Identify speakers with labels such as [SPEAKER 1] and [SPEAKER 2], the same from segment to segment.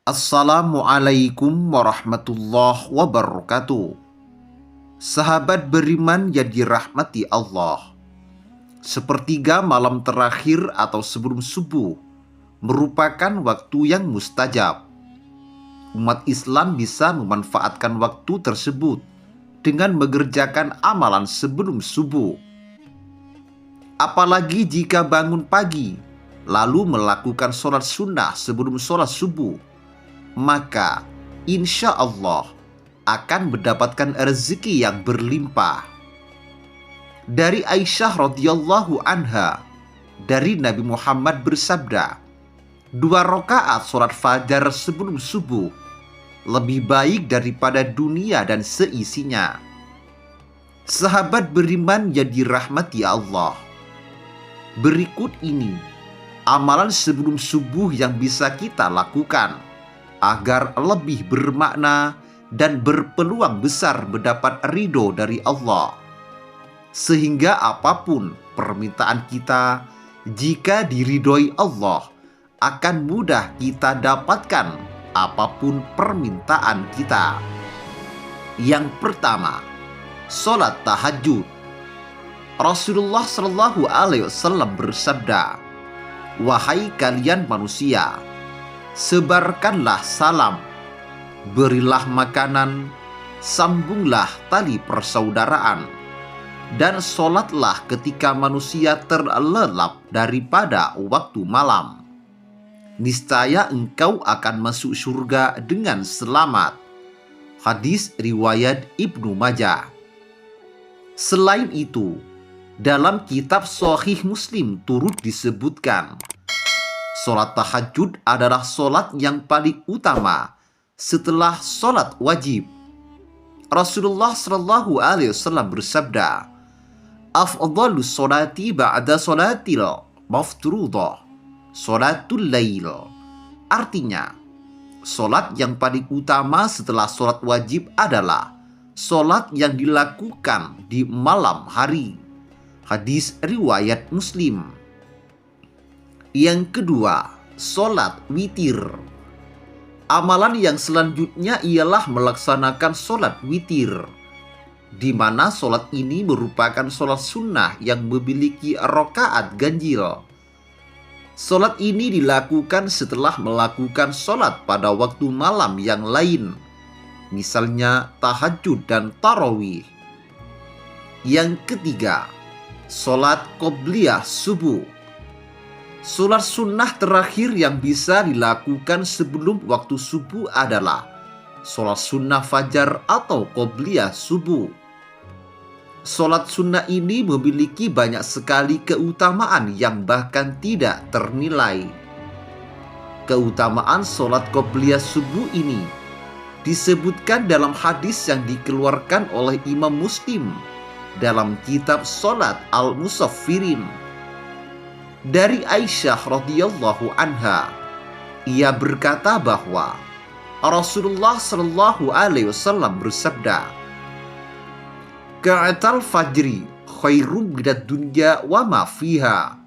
[SPEAKER 1] Assalamualaikum warahmatullahi wabarakatuh. Sahabat beriman yang dirahmati Allah, sepertiga malam terakhir atau sebelum subuh merupakan waktu yang mustajab. Umat Islam bisa memanfaatkan waktu tersebut dengan mengerjakan amalan sebelum subuh. Apalagi jika bangun pagi lalu melakukan sholat sunnah sebelum sholat subuh, maka insya Allah akan mendapatkan rezeki yang berlimpah. Dari Aisyah radhiyallahu anha, dari Nabi Muhammad bersabda, 2 rakaat sholat fajar sebelum subuh lebih baik daripada dunia dan seisinya. Sahabat beriman yang dirahmati Allah, berikut ini amalan sebelum subuh yang bisa kita lakukan agar lebih bermakna dan berpeluang besar mendapat ridho dari Allah. Sehingga apapun permintaan kita, jika diridhoi Allah, akan mudah kita dapatkan apapun permintaan kita. Yang pertama, sholat tahajud. Rasulullah Shallallahu Alaihi Wasallam bersabda, "Wahai kalian manusia, sebarkanlah salam, berilah makanan, sambunglah tali persaudaraan, dan sholatlah ketika manusia terlelap daripada waktu malam. Niscaya engkau akan masuk surga dengan selamat." Hadis riwayat Ibnu Majah. Selain itu, dalam kitab Sahih Muslim turut disebutkan, sholat tahajud adalah sholat yang paling utama setelah sholat wajib. Rasulullah Shallallahu Alaihi Wasallam bersabda, "Afdhalus sholati ba'da sholatil mafturudah, sholatul lail." Artinya, sholat yang paling utama setelah sholat wajib adalah sholat yang dilakukan di malam hari. Hadis riwayat Muslim. Yang kedua, sholat witir. Amalan yang selanjutnya ialah melaksanakan sholat witir, di mana sholat ini merupakan sholat sunnah yang memiliki rakaat ganjil. Sholat ini dilakukan setelah melakukan sholat pada waktu malam yang lain, misalnya tahajud dan tarawih. Yang ketiga, sholat qobliyah subuh. Sholat sunnah terakhir yang bisa dilakukan sebelum waktu subuh adalah sholat sunnah fajar atau qobliyah subuh. Sholat sunnah ini memiliki banyak sekali keutamaan yang bahkan tidak ternilai. Keutamaan sholat qobliyah subuh ini disebutkan dalam hadis yang dikeluarkan oleh Imam Muslim dalam kitab Sholat Al-Musaffirin. Dari Aisyah radhiyallahu anha, ia berkata bahwa Rasulullah Shallallahu Alaihi Wasallam bersabda, "Ka'atal fajri khairum minad dunya wa ma fiha."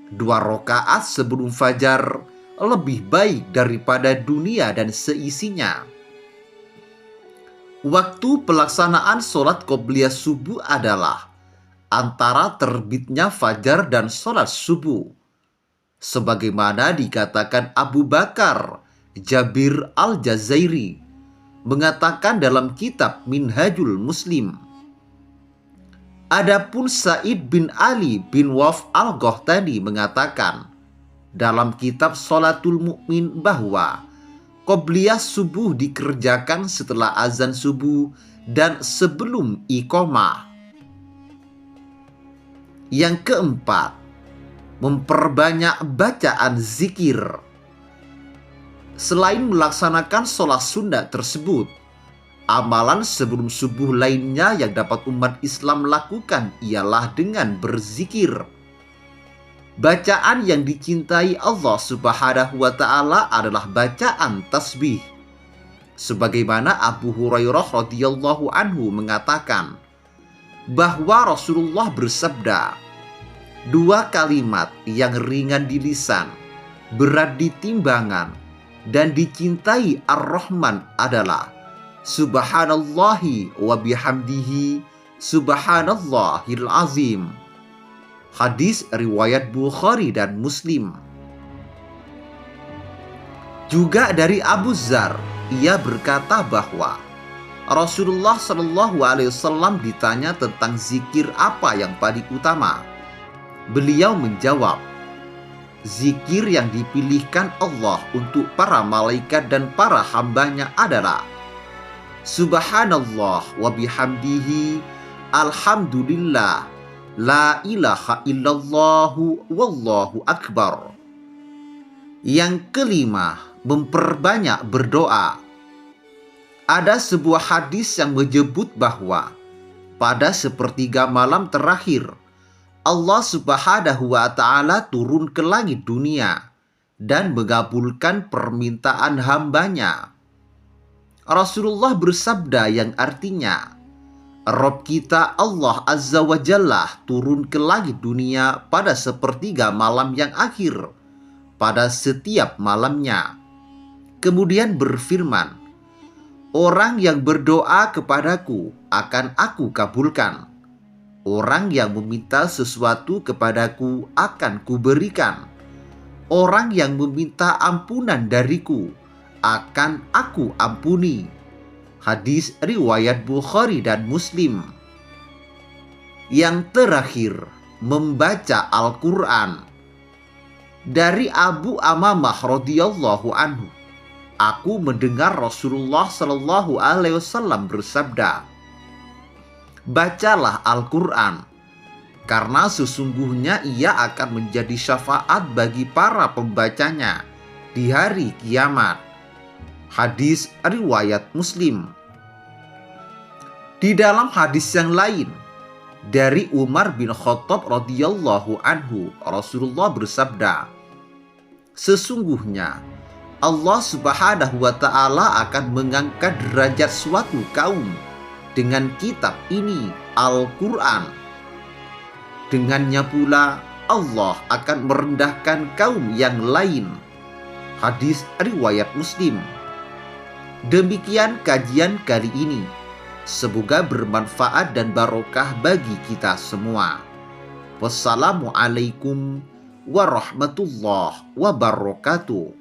[SPEAKER 1] 2 rakaat sebelum fajar lebih baik daripada dunia dan seisinya. Waktu pelaksanaan sholat qobliyah subuh adalah antara terbitnya fajar dan sholat subuh, sebagaimana dikatakan Abu Bakar Jabir Al-Jazairi mengatakan dalam kitab Minhajul Muslim. Adapun Sa'id bin Ali bin Waf Al-Ghahtani mengatakan dalam kitab Sholatul Mu'min bahwa qobliyah subuh dikerjakan setelah azan subuh dan sebelum iqamah. Yang keempat, memperbanyak bacaan zikir. Selain melaksanakan sholat sunnah tersebut, amalan sebelum subuh lainnya yang dapat umat Islam lakukan ialah dengan berzikir. Bacaan yang dicintai Allah Subhanahu wa Ta'ala adalah bacaan tasbih. Sebagaimana Abu Hurairah radhiyallahu anhu mengatakan bahwa Rasulullah bersabda, 2 kalimat yang ringan di lisan, berat di timbangan, dan dicintai Ar-Rahman adalah Subhanallahi wa bihamdihi Subhanallahil azim. Hadis riwayat Bukhari dan Muslim. Juga dari Abu Dzar, ia berkata bahwa Rasulullah Shallallahu Alaihi Wasallam ditanya tentang zikir apa yang paling utama. Beliau menjawab, zikir yang dipilihkan Allah untuk para malaikat dan para hambanya adalah Subhanallah wa bihamdihi Alhamdulillah la ilaha illallahu wallahu akbar. Yang kelima, memperbanyak berdoa. Ada sebuah hadis yang menyebut bahwa pada sepertiga malam terakhir Allah Subhanahu wa Ta'ala turun ke langit dunia dan mengabulkan permintaan hambanya. Rasulullah bersabda yang artinya, Rabb kita Allah Azza wa Jalla turun ke langit dunia pada sepertiga malam yang akhir pada setiap malamnya. Kemudian berfirman, orang yang berdoa kepadaku akan aku kabulkan. Orang yang meminta sesuatu kepadaku akan kuberikan. Orang yang meminta ampunan dariku akan aku ampuni. Hadis riwayat Bukhari dan Muslim. Yang terakhir, membaca Al-Quran. Dari Abu Amamah radhiyallahu anhu, aku mendengar Rasulullah Shallallahu Alaihi Wasallam bersabda, bacalah Al-Quran, karena sesungguhnya ia akan menjadi syafaat bagi para pembacanya di hari kiamat. Hadis riwayat Muslim. Di dalam hadis yang lain, dari Umar bin Khattab radhiyallahu anhu, Rasulullah bersabda, sesungguhnya Allah Subhanahu wa Ta'ala akan mengangkat derajat suatu kaum dengan kitab ini, Al-Quran. Dengannya pula Allah akan merendahkan kaum yang lain. Hadis riwayat Muslim. Demikian kajian kali ini. Semoga bermanfaat dan barokah bagi kita semua. Wassalamualaikum warahmatullahi wabarakatuh.